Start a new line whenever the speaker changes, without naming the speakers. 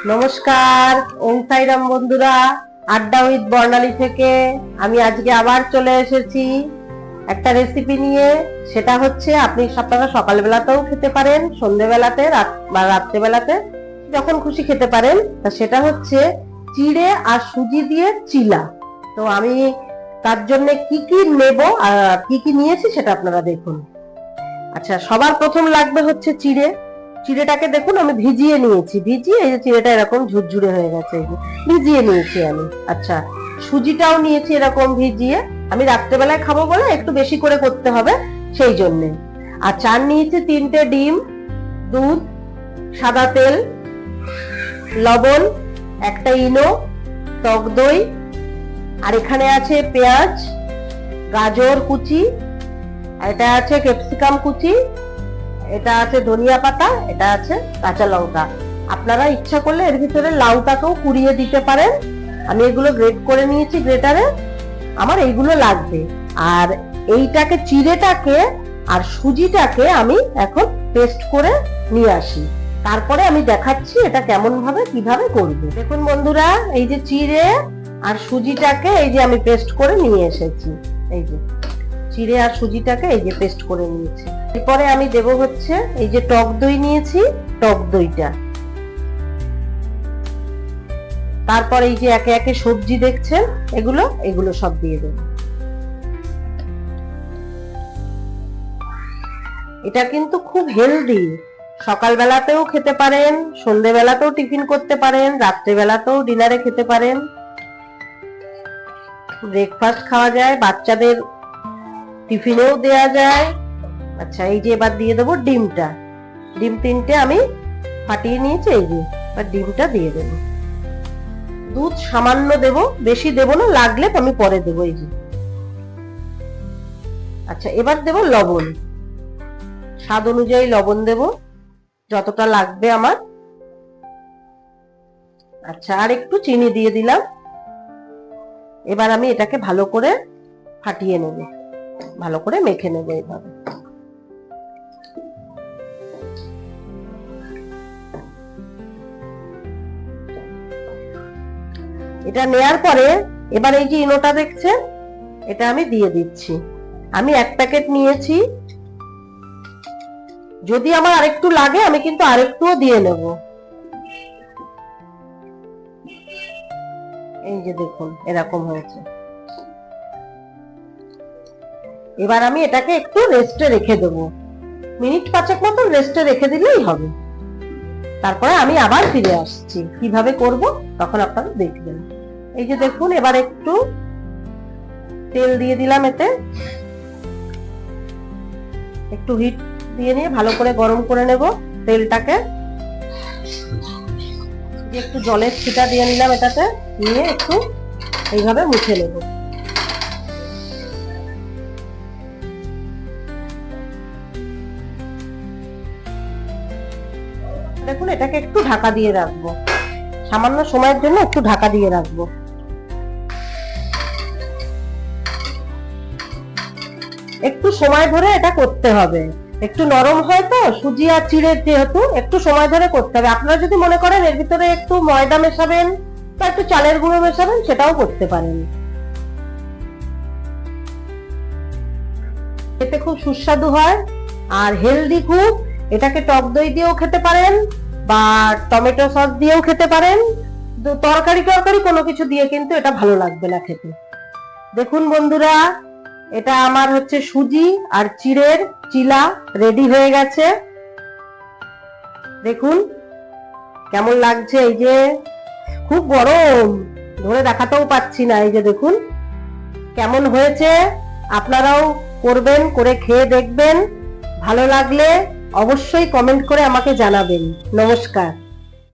নমস্কার, ওম সাইরাম বন্ধুরা। আড্ডা উইথ বর্ণালী থেকে আমি আজকে আবার চলে এসেছি একটা রেসিপি নিয়ে। সেটা হচ্ছে আপনারা সকালবেলাতেও খেতে পারেন, সন্ধ্যেবেলাতে বা রাত্রেবেলাতে, যখন খুশি খেতে পারেন। তা সেটা হচ্ছে চিড়ে আর সুজি দিয়ে চিলা। তো আমি তার জন্য কি কি নেব আর কি কি নিয়েছি সেটা আপনারা দেখুন। আচ্ছা, সবার প্রথম লাগবে হচ্ছে চিড়ে। চিড়েটাকে দেখুন আমি ভিজিয়ে নিয়েছি, ভিজিয়ে এই যে চিড়েটা এরকম ঝুরঝুরে হয়ে গেছে, ভিজিয়ে নিয়েছি আমি। আচ্ছা, সুজিটাও নিয়েছি এরকম ভিজিয়ে, আমি রাত্রেবেলায় খাবো বলে একটু বেশি করে করতে হবে সেই জন্যে। আর চার নিয়েছি 3টে ডিম, দুধ, সাদা তেল, লবণ, একটা ইনো, টক দই, আর এখানে আছে পেঁয়াজ, গাজর কুচি, এটা আছে ক্যাপসিকাম কুচি, এটা আছে ধনিয়া পাতা, এটা আছে কাঁচা লঙ্কা। আপনারা ইচ্ছা করলে এর ভিতরে লাউটাকেও কুড়িয়ে দিতে পারেন। আমি এগুলো গ্রেট করে নিয়েছি গ্রেটারে, আমার এইগুলো লাগবে। আর এইটাকে, চিড়েটাকে আর সুজিটাকে আমি এখন পেস্ট করে নিয়ে আসি, তারপরে আমি দেখাচ্ছি এটা কেমন ভাবে কিভাবে করব। দেখুন বন্ধুরা, এই যে চিড়ে আর সুজিটাকে এই যে আমি পেস্ট করে নিয়ে এসেছি। এই যে চিড়ে আর সুজিটাকে এই যে পেস্ট করে নিয়েছি। এরপরে আমি দেব হচ্ছে এই যে টক দই নিয়েছি, টক দইটা। তারপর এই যে একে একে সবজি দেখছেন, এগুলো সব দিয়ে দেব। এটা কিন্তু খুব হেলদি, সকালবেলাতেও খেতে পারেন, সন্ধ্যেবেলাতেও টিফিন করতে পারেন, রাত্রেবেলাতেও ডিনারে খেতে পারেন, ব্রেকফাস্ট খাওয়া যায়, বাচ্চাদের টিফিনেও দেয়া যায়। আচ্ছা, এই যে এবার দিয়ে দেবো ডিমটা। ডিম 3টে আমি ফাটিয়ে নিয়েছি, এই যে এবার ডিমটা দিয়ে দেবো। দুধ সামান্য দেব, বেশি দেব না, লাগলে আমি পরে দেবো। এই যে আচ্ছা, এবার দেব লবণ, স্বাদ অনুযায়ী লবণ দেব, যতটা লাগবে আমার। আচ্ছা, আর একটু চিনি দিয়ে দিলাম। এবার আমি এটাকে ভালো করে ফাটিয়ে নেব, ভালো করে মেখে নেব এইভাবে। এটা নেয়ার পরে এবার এই যে ইনোটা দেখছেন, এটা আমি দিয়ে দিচ্ছি। আমি 1 প্যাকেট নিয়েছি, যদি আমার আরেকটু লাগে আমি কিন্তু আরেকটুও দিয়ে নেব। এই যে দেখুন এরকম হয়েছে। এবার আমি এটাকে একটু রেস্টে রেখে দেবো, মিনিট 5 মতো রেস্টে রেখে দিলেই হবে। তারপরে আমি আবার ফিরে আসছি, কিভাবে করব তখন আপনারা দেখবেন। এই যে দেখুন, এবার একটু তেল দিয়ে দিলাম, এতে একটু হিট দিয়ে নিয়ে ভালো করে গরম করে নেব তেলটাকে। একটু জলের ছিটা দিয়ে নিলাম এটাতে, নিয়ে একটু এইভাবে মুছে নেব। দেখুন, এটাকে একটু ঢাকা দিয়ে রাখবো, সামান্য সময়ের জন্য একটু ঢাকা দিয়ে রাখবো। একটু সময় ধরে এটা করতে হবে, একটু নরম হয় তো সুজি আর চিড়ে, যেহেতু একটু সময় ধরে করতে হবে। আপনারা যদি মনে করেন এর ভিতরে একটু ময়দা মেশাবেন বা একটু চালের গুঁড়ো মেশাবেন, সেটাও করতে পারেন। এতে খুব সুস্বাদু হয় আর হেলদি খুব। এটাকে টক দই দিয়েও খেতে পারেন বা টমেটো সস দিয়েও খেতে পারেন। তরকারি কোনো কিছু দিয়ে কিন্তু এটা ভালো লাগবে না খেতে। দেখুন বন্ধুরা, এটা আমার হচ্ছে সুজি আর চিড়ের চিলা রেডি হয়ে গেছে। দেখুন কেমন লাগছে, এই যে খুব গরম, ধরে দেখাতেও পাচ্ছি না। এই যে দেখুন কেমন হয়েছে। আপনারাও করবেন, করে খেয়ে দেখবেন। ভালো লাগলে অবশ্যই কমেন্ট করে আমাকে জানাবেন। নমস্কার।